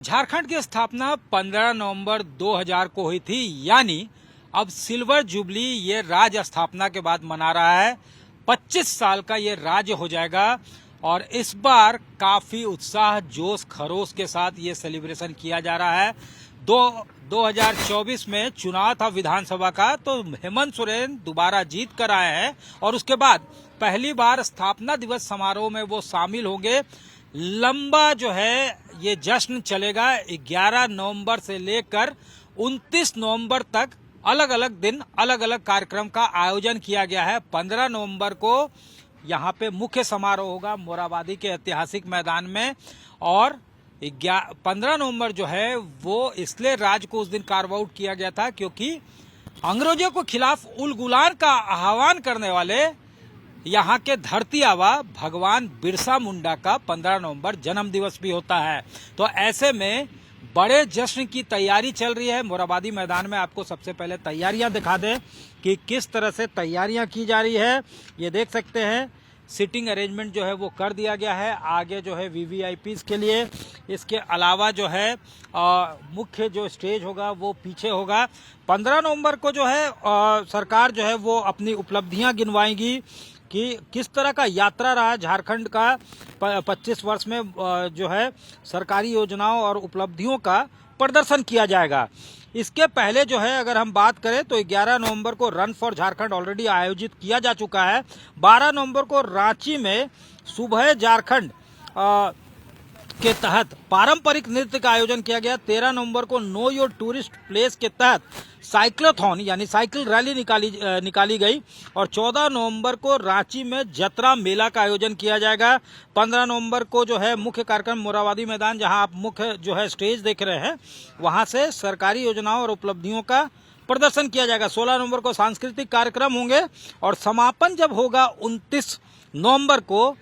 झारखंड की स्थापना 15 नवंबर 2000 को हुई थी, यानी अब सिल्वर जुबली ये राज्य स्थापना के बाद मना रहा है। 25 साल का ये राज्य हो जाएगा और इस बार काफी उत्साह जोश खरोश के साथ ये सेलिब्रेशन किया जा रहा है। 2024 में चुनाव था विधानसभा का, तो हेमंत सोरेन दोबारा जीत कर आए हैं और उसके बाद पहली बार स्थापना दिवस समारोह में वो शामिल होंगे। लंबा जो है ये जश्न चलेगा। 11 नवंबर से लेकर 29 नवंबर तक अलग अलग दिन अलग अलग कार्यक्रम का आयोजन किया गया है। 15 नवंबर को यहाँ पे मुख्य समारोह होगा मोरहाबादी के ऐतिहासिक मैदान में, और 15 नवंबर जो है वो इसलिए राज्य को उस दिन कार्व आउट किया गया था क्योंकि अंग्रेजों के खिलाफ उल गुलान का आह्वान करने वाले यहाँ के धरती आबा भगवान बिरसा मुंडा का 15 नवंबर जन्म दिवस भी होता है। तो ऐसे में बड़े जश्न की तैयारी चल रही है मोरहाबादी मैदान में। आपको सबसे पहले तैयारियां दिखा दें कि किस तरह से तैयारियां की जा रही है। ये देख सकते हैं सीटिंग अरेंजमेंट जो है वो कर दिया गया है आगे जो है वीवीआईपीज के लिए। इसके अलावा जो है मुख्य जो स्टेज होगा वो पीछे होगा। 15 नवंबर को जो है सरकार जो है वो अपनी उपलब्धियां गिनवाएगी कि किस तरह का यात्रा रहा झारखंड का 25 वर्ष में। जो है सरकारी योजनाओं और उपलब्धियों का प्रदर्शन किया जाएगा। इसके पहले जो है अगर हम बात करें तो 11 नवंबर को रन फॉर झारखंड ऑलरेडी आयोजित किया जा चुका है। 12 नवंबर को रांची में सुबह झारखंड के तहत पारंपरिक नृत्य का आयोजन किया गया। 13 नवंबर को नो योर टूरिस्ट प्लेस के तहत साइक्लोथॉन यानी साइकिल रैली निकाली गई और 14 नवंबर को रांची में जतरा मेला का आयोजन किया जाएगा। 15 नवंबर को जो है मुख्य कार्यक्रम मोरहाबादी मैदान, जहां आप मुख्य जो है स्टेज देख रहे हैं, वहां से सरकारी योजनाओं और उपलब्धियों का प्रदर्शन किया जाएगा। 16 नवंबर को सांस्कृतिक कार्यक्रम होंगे और समापन जब होगा 29 नवंबर को,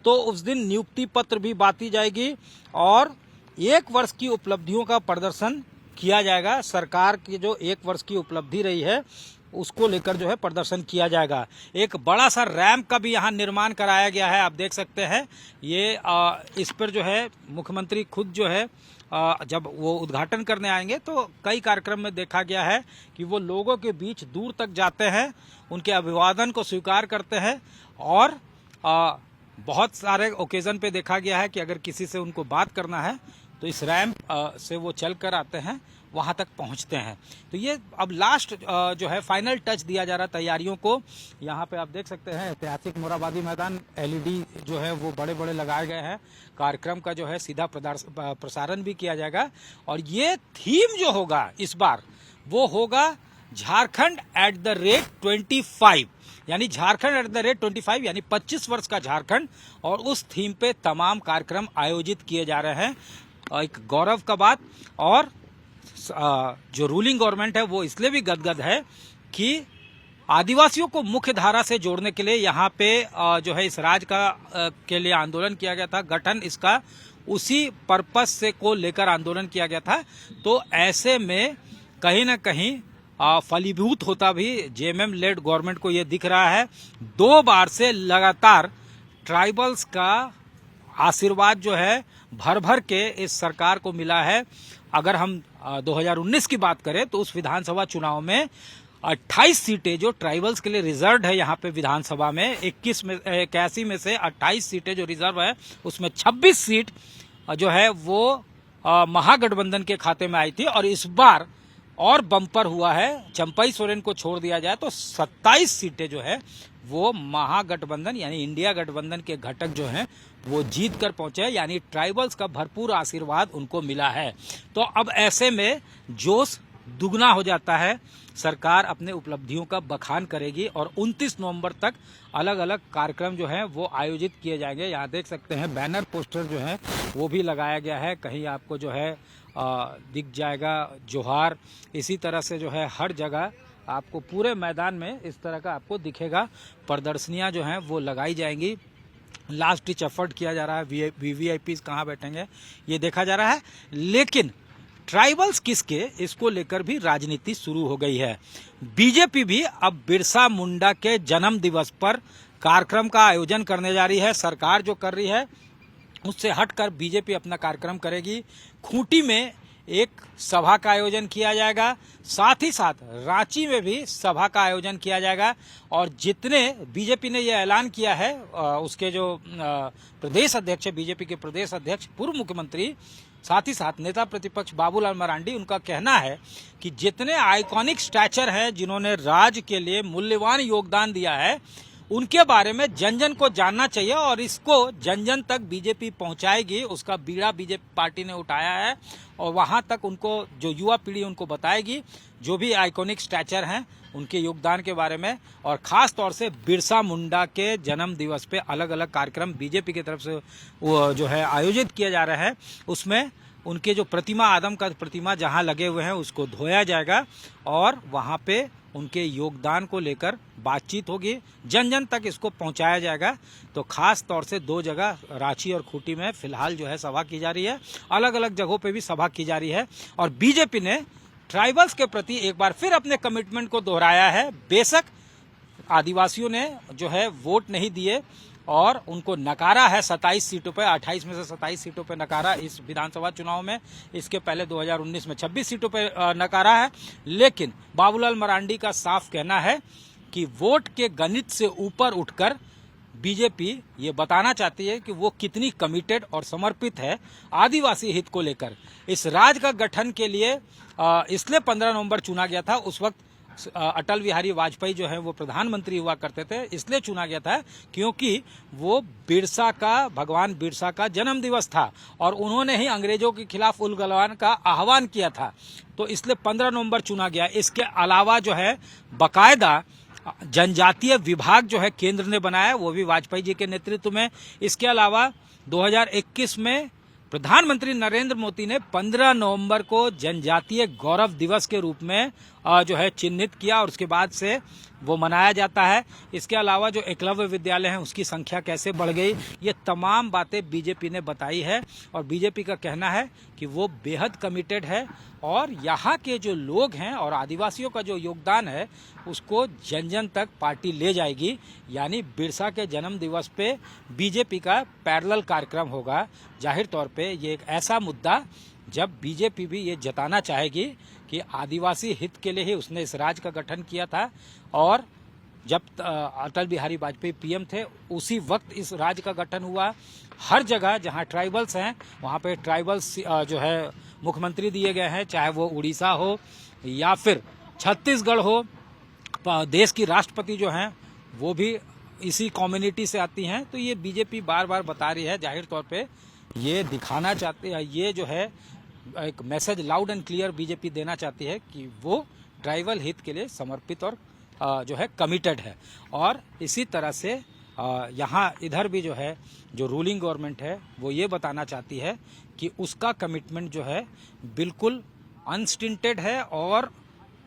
तो उस दिन नियुक्ति पत्र भी बांटी जाएगी और 1 वर्ष की उपलब्धियों का प्रदर्शन किया जाएगा। सरकार की जो 1 वर्ष की उपलब्धि रही है उसको लेकर जो है प्रदर्शन किया जाएगा। एक बड़ा सा रैंप का भी यहाँ निर्माण कराया गया है, आप देख सकते हैं। ये इस पर जो है मुख्यमंत्री खुद जो है जब वो उद्घाटन करने आएंगे तो कई कार्यक्रम में देखा गया है कि वो लोगों के बीच दूर तक जाते हैं, उनके अभिवादन को स्वीकार करते हैं और बहुत सारे ओकेजन पे देखा गया है कि अगर किसी से उनको बात करना है तो इस रैंप से वो चल कर आते हैं, वहां तक पहुंचते हैं। तो ये अब लास्ट जो है फाइनल टच दिया जा रहा है तैयारियों को। यहाँ पे आप देख सकते हैं ऐतिहासिक मोरहाबादी मैदान, एलईडी जो है वो बड़े बड़े लगाए गए हैं। कार्यक्रम का जो है सीधा प्रसारण भी किया जाएगा और ये थीम जो होगा इस बार वो होगा झारखंड एट द रेट 25, यानी झारखंड एट द रेट 25 यानी 25 वर्ष का झारखंड, और उस थीम पे तमाम कार्यक्रम आयोजित किए जा रहे हैं। एक गौरव का बात, और जो रूलिंग गवर्नमेंट है वो इसलिए भी गदगद है कि आदिवासियों को मुख्य धारा से जोड़ने के लिए यहाँ पे जो है इस राज्य का के लिए आंदोलन किया गया था, गठन इसका उसी पर्पस से को लेकर आंदोलन किया गया था। तो ऐसे में कहीं ना कहीं फलीभूत होता भी जेएमएम लेड गवर्नमेंट को ये दिख रहा है। 2 बार से लगातार ट्राइबल्स का आशीर्वाद जो है भर भर के इस सरकार को मिला है। अगर हम 2019 की बात करें तो उस विधानसभा चुनाव में 28 सीटें जो ट्राइबल्स के लिए रिजर्व है यहाँ पे विधानसभा में, 81 में से 28 सीटें जो रिजर्व है उसमें 26 सीट जो है वो महागठबंधन के खाते में आई थी। और इस बार और बम्पर हुआ है, चंपई सोरेन को छोड़ दिया जाए तो 27 सीटें जो है वो महागठबंधन यानी इंडिया गठबंधन के घटक जो हैं वो जीत कर पहुंचे, यानी ट्राइबल्स का भरपूर आशीर्वाद उनको मिला है। तो अब ऐसे में जोश दुगना हो जाता है। सरकार अपने उपलब्धियों का बखान करेगी और 29 नवंबर तक अलग अलग कार्यक्रम जो हैं वो आयोजित किए जाएंगे। यहाँ देख सकते हैं बैनर पोस्टर जो है वो भी लगाया गया है, कहीं आपको जो है दिख जाएगा जोहार। इसी तरह से जो है हर जगह आपको पूरे मैदान में इस तरह का आपको दिखेगा। प्रदर्शनियां जो हैं वो लगाई जाएंगी। लास्ट डिच एफर्ट किया जा रहा है, वीवीआईपीज कहाँ बैठेंगे ये देखा जा रहा है। लेकिन ट्राइबल्स किसके, इसको लेकर भी राजनीति शुरू हो गई है। बीजेपी भी अब बिरसा मुंडा के जन्म दिवस पर कार्यक्रम का आयोजन करने जा रही है। सरकार जो कर रही है उससे हटकर बीजेपी अपना कार्यक्रम करेगी। खूंटी में एक सभा का आयोजन किया जाएगा, साथ ही साथ रांची में भी सभा का आयोजन किया जाएगा। और जितने बीजेपी ने यह ऐलान किया है, उसके जो प्रदेश अध्यक्ष है, बीजेपी के प्रदेश अध्यक्ष पूर्व मुख्यमंत्री साथ ही साथ नेता प्रतिपक्ष बाबूलाल मरांडी, उनका कहना है कि जितने आइकॉनिक स्टैचर हैं जिन्होंने राज्य के लिए मूल्यवान योगदान दिया है, उनके बारे में जन जन को जानना चाहिए और इसको जन जन तक बीजेपी पहुंचाएगी। उसका बीड़ा बीजेपी पार्टी ने उठाया है और वहां तक उनको, जो युवा पीढ़ी उनको बताएगी जो भी आइकॉनिक स्टैचर हैं उनके योगदान के बारे में। और खास तौर से बिरसा मुंडा के जन्म दिवस पे अलग अलग कार्यक्रम बीजेपी की तरफ से वो जो है आयोजित किया जा रहा है। उसमें उनके जो प्रतिमा, आदम का प्रतिमा जहां लगे हुए हैं उसको धोया जाएगा और वहां पे उनके योगदान को लेकर बातचीत होगी, जन जन तक इसको पहुंचाया जाएगा। तो खास तौर से 2 जगह रांची और खूंटी में फिलहाल जो है सभा की जा रही है, अलग अलग जगहों पे भी सभा की जा रही है। और बीजेपी ने ट्राइबल्स के प्रति एक बार फिर अपने कमिटमेंट को दोहराया है। बेशक आदिवासियों ने जो है वोट नहीं दिए और उनको नकारा है 27 सीटों पे, 28 में से 27 सीटों पे नकारा इस विधानसभा चुनाव में। इसके पहले 2019 में 26 सीटों पे नकारा है। लेकिन बाबूलाल मरांडी का साफ कहना है कि वोट के गणित से ऊपर उठकर बीजेपी ये बताना चाहती है कि वो कितनी कमिटेड और समर्पित है आदिवासी हित को लेकर। इस राज्य का गठन के लिए इसलिए 15 नवंबर चुना गया था। उस वक्त अटल बिहारी वाजपेयी जो है वो प्रधानमंत्री हुआ करते थे, इसलिए चुना गया था क्योंकि वो बिरसा का, भगवान बिरसा का जन्म दिवस था और उन्होंने ही अंग्रेजों के खिलाफ उलगलवान का आह्वान किया था। तो इसलिए 15 नवंबर चुना गया। इसके अलावा जो है बाकायदा जनजातीय विभाग जो है केंद्र ने बनाया, वो भी वाजपेयी जी के नेतृत्व में। इसके अलावा 2021 में प्रधानमंत्री नरेंद्र मोदी ने 15 नवंबर को जनजातीय गौरव दिवस के रूप में जो है चिन्हित किया और उसके बाद से वो मनाया जाता है। इसके अलावा जो एकलव्य विद्यालय हैं उसकी संख्या कैसे बढ़ गई, ये तमाम बातें बीजेपी ने बताई है। और बीजेपी का कहना है कि वो बेहद कमिटेड है और यहाँ के जो लोग हैं और आदिवासियों का जो योगदान है उसको जन जन तक पार्टी ले जाएगी। यानी बिरसा के जन्म दिवस पे बीजेपी का पैरेलल कार्यक्रम होगा। जाहिर तौर पे ये एक ऐसा मुद्दा जब बीजेपी भी ये जताना चाहेगी कि आदिवासी हित के लिए ही उसने इस राज्य का गठन किया था और जब अटल बिहारी वाजपेयी पीएम थे उसी वक्त इस राज्य का गठन हुआ। हर जगह जहां ट्राइबल्स हैं वहां पे ट्राइबल्स जो है मुख्यमंत्री दिए गए हैं, चाहे वो उड़ीसा हो या फिर छत्तीसगढ़ हो। देश की राष्ट्रपति जो हैं वो भी इसी कम्युनिटी से आती हैं। तो ये बीजेपी बार बार बता रही है, जाहिर तौर पे ये दिखाना चाहती है, ये जो है एक message loud and clear BJP देना चाहती है कि वो ट्राइबल हित के लिए समर्पित और जो है कमिटेड है। और इसी तरह से यहाँ इधर भी जो है जो रूलिंग गवर्नमेंट है वो ये बताना चाहती है कि उसका कमिटमेंट जो है बिल्कुल अनस्टिंटेड है और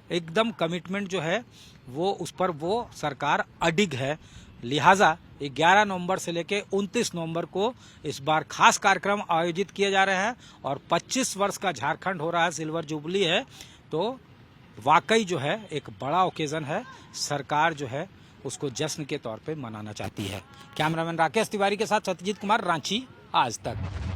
एकदम कमिटमेंट जो है वो उस पर वो सरकार अडिग है। लिहाजा 11 नवंबर से लेकर 29 नवंबर को इस बार खास कार्यक्रम आयोजित किए जा रहे हैं और 25 वर्ष का झारखंड हो रहा है, सिल्वर जुबली है। तो वाकई जो है एक बड़ा ओकेजन है, सरकार जो है उसको जश्न के तौर पे मनाना चाहती है। कैमरामैन राकेश तिवारी के साथ सत्यजीत कुमार, रांची, आज तक।